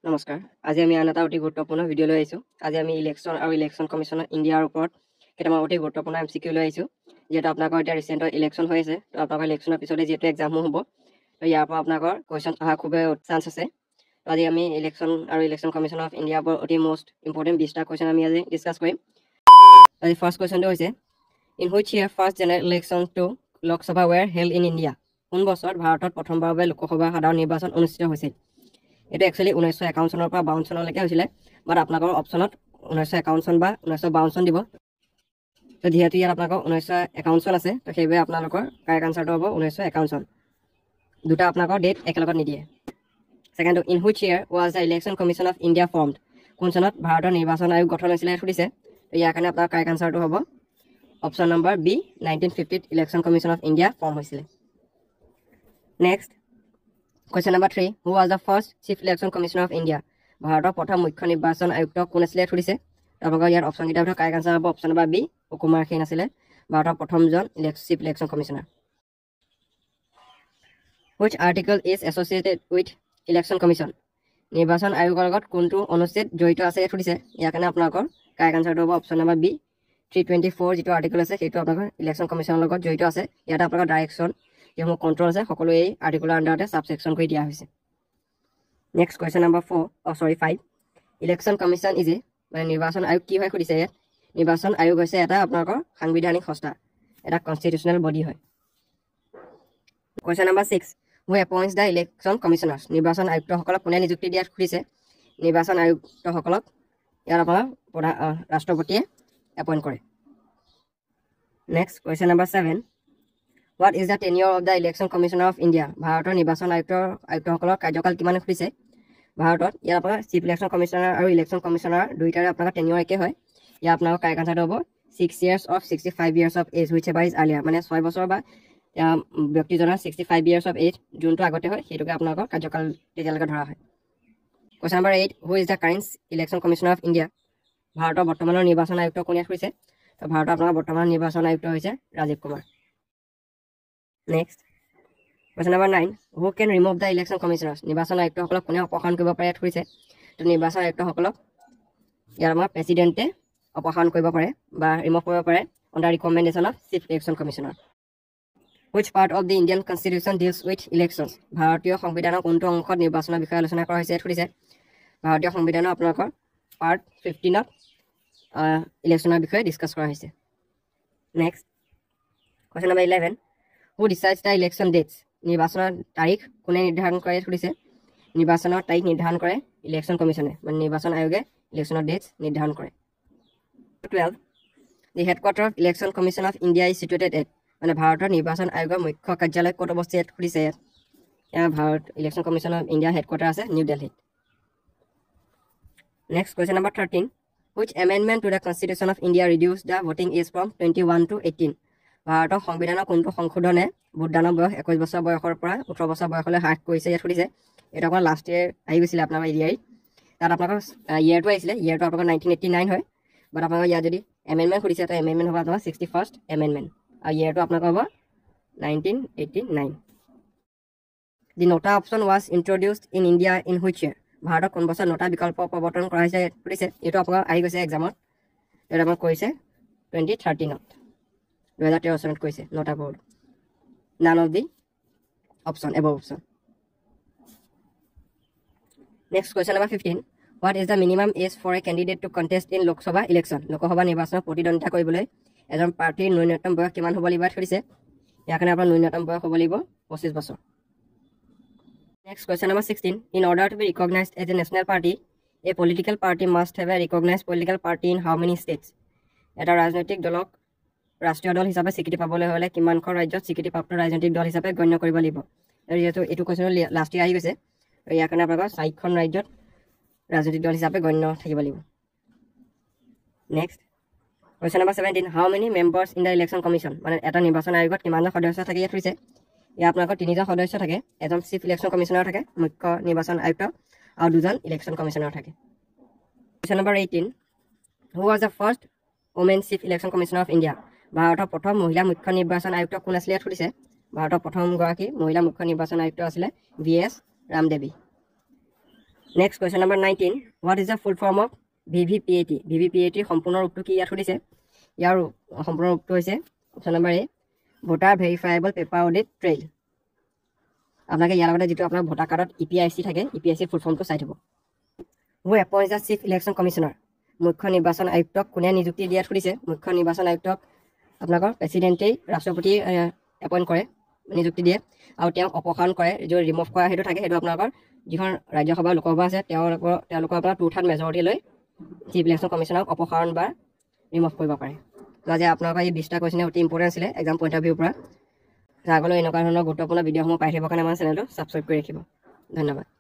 নমস্কাৰ আজি আমি আন এটা অতি গুৰুত্বপূৰ্ণ ভিডিঅ' লৈ আহিছোঁ আজি আমি ইলেকশ্যন আৰু ইলেকশ্যন কমিশ্যন ইণ্ডিয়াৰ ওপৰত কেইটামান অতি গুৰুত্বপূৰ্ণ এমচিকিউ লৈ আহিছোঁ যিহেতু আপোনালোকৰ এতিয়া ৰিচেণ্টত ইলেকশ্যন হৈ আছে তো আপোনালোকৰ ইলেকশ্যনৰ পিছতে যিহেতু এক্সামো হ'ব তো ইয়াৰ পৰা আপোনালোকৰ কুৱেশ্যন অহা খুবেই চান্স আছে তো আজি আমি ইলেকশ্যন আৰু ইলেকশ্যন কমিশ্যন অফ ইণ্ডিয়াৰ ওপৰত অতি মষ্ট ইম্পৰ্টেণ্ট 20টা কুৱেশ্যন আমি আজি ডিছকাছ কৰিম আজি ফাৰ্ষ্ট কুৱেশ্যনটো হৈছে in which year first general election to Lok Sabha were held in India কোন বছৰত ভাৰতত প্ৰথমবাৰৰ বাবে লোকসভা সাধাৰণ নিৰ্বাচন অনুষ্ঠিত হৈছিল এইটো একচুৱেলি 1951 চনৰ পৰা 52 চনলৈকে হৈছিলে বাট আপোনালোকৰ অপশ্যনত 1951 চন বা 1952 চন দিব তো যিহেতু ইয়াত আপোনালোকৰ 1951 চন আছে তো সেইবাবে আপোনালোকৰ কাৰেক্ট আনচাৰটো হ'ব 1951 চন দুটা আপোনালোকৰ ডেট একেলগত নিদিয়ে ছেকেণ্ডটো in which year was the election commission of India formed কোন চনত ভাৰতৰ নিৰ্বাচন আয়োগ গঠন হৈছিলে সুধিছে তো ইয়াৰ কাৰণে আপোনাৰ কাৰেক্ট আনচাৰটো হ'ব option number B 1950 election commission of India form হৈছিলে next Question number 3 Who was the first Chief Election Commissioner of India? ভাৰতৰ প্ৰথম মুখ্য নিৰ্বাচন আয়ুক্ত কোন আছিল সুধিছে আপোনালোকৰ ইয়াৰ অপশ্যন কেইটা কাৰেক্ট আনচাৰ হ'ব অপশ্যন নম্বৰ বি কুমাৰ সেন আছিলে ভাৰতৰ প্ৰথমজন chief election commissioner Which article is associated with election commission? নিৰ্বাচন আয়োগৰ লগত কোনটো অনুচ্ছেদ জড়িত আছে সুধিছে ইয়াৰ কাৰণে আপোনালোকৰ কাৰেক্ট আনচাৰটো হ'ব অপশ্যন নম্বৰ বি 324 যিটো আৰ্টিকল আছে সেইটো আপোনালোকৰ ইলেকশ্যন কমিশ্যনৰ লগত জড়িত আছে ইয়াত আপোনালোকৰ ডাইৰেকশ্যন যেমন কন্ট্ৰোল আছে সকলো এই আৰ্টিকুলাৰ আন্ডাৰতে সাবসেকশন কৰি দিয়া হৈছে next question number 5 election commission is মানে নির্বাচন আয়োগ কি হয় খুদিছে ইয়াত নির্বাচন আয়োগ হৈছে এটা আপোনালোকৰ সাংবিধানিক সংস্থা এটা কনস্টিটিউশনাল বডি হয় question number 6 who appoints the election commissioners নির্বাচন আয়ুক্তসকলক কোনে নিযুক্তি দিয়া খুদিছে নির্বাচন আয়ুক্তসকলক ইয়াৰ আপোনাৰ ৰাষ্ট্ৰপতিয়ে এপয়েন্ট কৰে next question number 7 What is the tenure of the Election Commissioner of India? ভাৰতৰ নিৰ্বাচন আয়ুক্তসকলৰ কাৰ্যকাল কিমান খুলিছে ভাৰতত ইয়াৰ আপোনাৰ চিফ ইলেকশ্যন কমিশ্যনাৰ আৰু ইলেকশ্যন কমিশ্যনাৰ দুইটাৰে আপোনাৰ টেনিয়ৰ একে হয় ইয়াৰ আপোনালোকৰ কাৰেক্ট আনচাৰটো হ'ব 6 years of 65 years of age whichever is earlier মানে 6 বছৰ বা ব্যক্তিজনৰ 65 years of age যোনটো আগতে হয় সেইটোকে আপোনালোকৰ কাৰ্যকাল তেতিয়ালৈকে ধৰা হয় question number 8 Who is the current Election Commissioner of India? ভাৰতৰ বৰ্তমানৰ নিৰ্বাচন আয়ুক্ত কোনে হৈছে তো ভাৰতৰ আপোনাৰ বৰ্তমানৰ নিৰ্বাচন আয়ুক্ত হৈছে Rajiv Kumar Next, question number 9. Who can remove the election commissioners? নিৰ্বাচন আয়ুক্তসকলক কোনে অপসাৰণ কৰিব পাৰে কৈছে তো নিৰ্বাচন আয়ুক্তসকলক ইয়াৰ আমাৰ প্ৰেসিডেন্টে অপসাৰণ কৰিব পাৰে বা ৰিমুভ কৰিব পাৰে on the recommendation of chief election commissioner. Which part of the Indian constitution deals with elections? ভাৰতীয় সংবিধানৰ কোনটো অংশত নিৰ্বাচনৰ বিষয়ে আলোচনা কৰা হৈছে কৈছে ভাৰতীয় সংবিধানৰ আপোনালোকৰ পাৰ্ট 15ত ইলেকশ্যনৰ বিষয়ে ডিসকাস কৰা হৈছে Next, question number 11. Who decides the election dates? নিৰ্বাচনৰ তাৰিখ কোনে নিৰ্ধাৰণ কৰে কৈছে নিৰ্বাচনৰ তাৰিখ নিৰ্ধাৰণ কৰে ইলেকশ্যন কমিশ্যনে মানে নিৰ্বাচন আয়োগে ইলেকশ্যনৰ ডেটস নিৰ্ধাৰণ কৰে 12 The headquarters of Election Commission of India is situated at মানে ভাৰতৰ নিৰ্বাচন আয়োগৰ মুখ্য কাৰ্যালয় ক'ত অৱস্থিত কৈছে ইয়াত Bharat election commission of India headquarter আছে নিউ দিল্লীত Next question number 13 Which amendment to the Constitution of India reduced the voting age from 21 to 18 ভাৰতৰ সংবিধানৰ কোনটো সংশোধনে ভোটদানৰ বয়স 21 বছৰ বয়সৰ পৰা 18 বছৰ বয়সলৈ হ্ৰাস কৰিছে ইয়াত সুধিছে এটা আপোনাৰ লাষ্ট ইয়াৰ আহি গৈছিল আপোনাৰ এৰিয়াই তাত আপোনালোকৰ ইয়াৰটো আহিছিলে ইয়াৰটো আপোনালোকৰ 1989 হয় বাট আপোনালোকৰ ইয়াত যদি এমেণ্ডমেণ্ট সুধিছে তো এমেণ্ডমেণ্ট হ'ব আপোনাৰ 61st এমেণ্ডমেণ্ট আৰু ইয়াৰটো আপোনালোকৰ হ'ব 1989 The nota option was introduced in India in which year ভাৰতত কোন বছৰ নটা বিকল্প প্ৰৱৰ্তন কৰা হৈছে সুধিছে এইটো আপোনালোকৰ আহি গৈছে এক্সামত এটা আপোনাক কৈছে 2013ত 2013 চনত কৈছে নটা board none of the option above option Next question number 15 What is the minimum age for a candidate to contest in Lok Sabha election Lok Sabha নিৰ্বাচনত প্ৰতিদ্বন্দ্বিতা কৰিবলৈ এজন প্ৰাৰ্থীৰ ন্যূনতম বয়স কিমান হ'ব লাগিব কৈছে ইয়াৰ কাৰণে আপোনাৰ ন্যূনতম বয়স হ'ব লাগিব 25 বছৰ Next question number 16 In order to be recognized as a national party a political party must have a recognized political party in how many states এটা ৰাজনৈতিক দলক ৰাষ্ট্ৰীয় দল হিচাপে স্বীকৃতি পাবলৈ হলে কিমানখন ৰাজ্যত স্বীকৃতিপ্ৰাপ্ত ৰাজনৈতিক দল হিচাপে গণ্য কৰিব লাগিব যেহেতু এইটো কোৱেশ্যন লাষ্ট ইয়াৰ আহি গৈছে ইয়াৰ কাৰণে আপোনালোকৰ 4খন ৰাজ্যত ৰাজনৈতিক দল হিচাপে গণ্য থাকিব লাগিব next question number 17 How many members in the election commission মানে এটা নিৰ্বাচন আয়োগত কিমানজন সদস্য থাকে ইয়াত কৈছে ইয়াত আপোনালোকৰ 3জন সদস্য থাকে এজন চিফ ইলেকশ্যন কমিশ্যনাৰ থাকে মুখ্য নিৰ্বাচন আয়ুক্ত আৰু দুজন ইলেকশ্যন কমিশ্যনাৰ থাকে question number 18 Who was the first women chief election commissioner of India ভাৰতৰ প্ৰথম মহিলা মুখ্য নিৰ্বাচন আয়ুক্ত কোন আছিল ইয়াত সুধিছে ভাৰতৰ প্ৰথম গৰাকী মহিলা মুখ্য নিৰ্বাচন আয়ুক্ত আছিল VS Ramadevi next question number 19 what is the full form of VVPAT VVPATৰ সম্পূৰ্ণ ৰূপটো কি ইয়াত সুধিছে ইয়াৰ সম্পূৰ্ণ ৰূপটো হৈছে option number A voter verifiable paper audit trail আপোনালোকে ইয়াৰ লগতে যিটো আপোনাৰ ভোটাৰ কাৰ্ডত EPIC থাকে EPIC ফুল ফৰ্মটো চাই থ'ব হু এপইণ্টছ দ্য চিফ ইলেকশ্যন কমিশ্যনাৰ মুখ্য নিৰ্বাচন আয়ুক্তক কোনে নিযুক্তি দিয়াত সুধিছে মুখ্য নিৰ্বাচন আয়ুক্তক আপোনালোকৰ প্ৰেচিডেণ্টেই ৰাষ্ট্ৰপতি এপইণ্ট কৰে নিযুক্তি দিয়ে আৰু তেওঁক অপসাৰণ কৰে যিটো ৰিমুভ কৰা সেইটো থাকে সেইটো আপোনালোকৰ যিখন ৰাজ্যসভাৰ লোকসভা আছে তেওঁলোকৰ আপোনাৰ 2/3 মেজৰিটি লৈ চিফ ইলেকশ্যন কমিশ্যনাৰক অপসাৰণ বা ৰিমুভ কৰিব পাৰে তো আজি আপোনালোকৰ এই 20টা কুৱেশ্যনে অতি ইম্পৰ্টেণ্ট আছিলে এক্সাম পইণ্ট অফ ভিউৰ পৰা আগলৈ এনেকুৱা ধৰণৰ গুৰুত্বপূৰ্ণ ভিডিঅ'সমূহ পাই থাকিবৰ কাৰণে আমাৰ চেনেলটো ছাবস্ক্ৰাইব কৰি ৰাখিব ধন্যবাদ